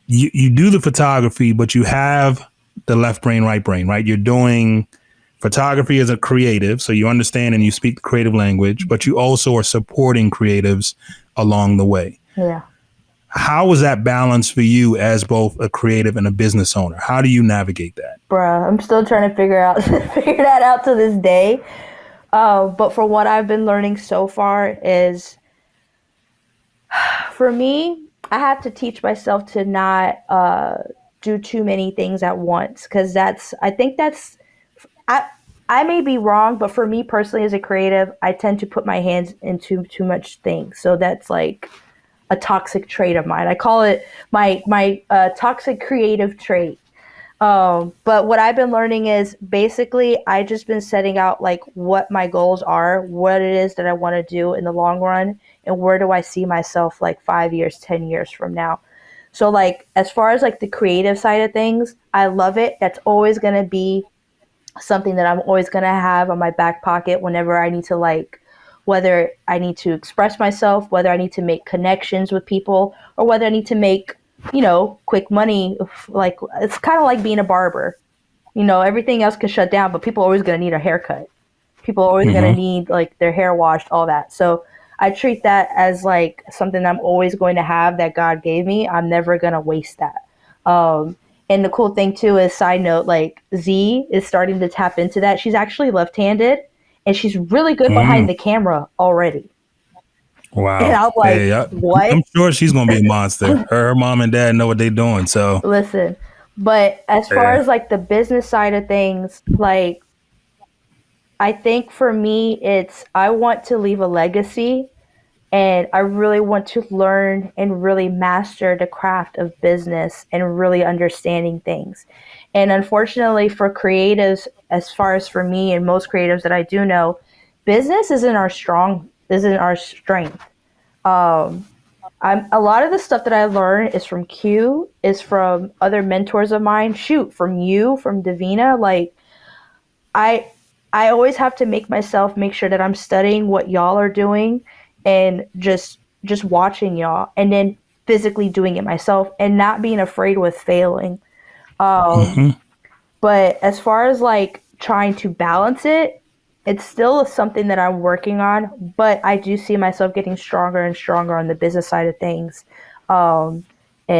you do the photography, but you have the left brain, right brain, right? You're doing photography as a creative, so you understand and you speak the creative language, but you also are supporting creatives along the way. Yeah. How was that balance for you as both a creative and a business owner? How do you navigate that? Bruh, I'm still trying to figure that out to this day. But for what I've been learning so far is, for me, I have to teach myself to not do too many things at once, because I think that's, I, I may be wrong, but for me personally as a creative, I tend to put my hands into too much things. So that's like a toxic trait of mine. I call it my toxic creative trait. But what I've been learning is basically I just been setting out like what my goals are, what it is that I want to do in the long run, and where do I see myself like 5 years, 10 years from now. So like as far as like the creative side of things, I love it. That's always gonna be something that I'm always gonna have on my back pocket whenever I need to, like, whether I need to express myself, whether I need to make connections with people, or whether I need to make, quick money. Like, it's kind of like being a barber. Everything else can shut down, but people are always gonna need a haircut. People are always gonna Mm-hmm. need like their hair washed, all that. So I treat that as like something I'm always going to have that God gave me. I'm never gonna waste that. Um, and the cool thing too is, side note, like Z is starting to tap into that. She's actually left-handed, and she's really good behind Mm. the camera already. And Wow. I'm like, Hey, I'm what? sure she's gonna be a monster. Her mom and dad know what they're doing. So Listen, but as far yeah. as like the business side of things, like I think for me, it's I want to leave a legacy, and I really want to learn and really master the craft of business and really understanding things. And unfortunately for creatives, as far as for me and most creatives that I do know, business isn't our strength. Um, a lot of the stuff that I learned is from Q, is from other mentors of mine. Shoot, from you, from Davina. Like, I I always have to make sure that I'm studying what y'all are doing, and just watching y'all, and then physically doing it myself and not being afraid with failing. Um, Mm-hmm. but as far as like trying to balance it, it's still something that I'm working on, but I do see myself getting stronger and stronger on the business side of things.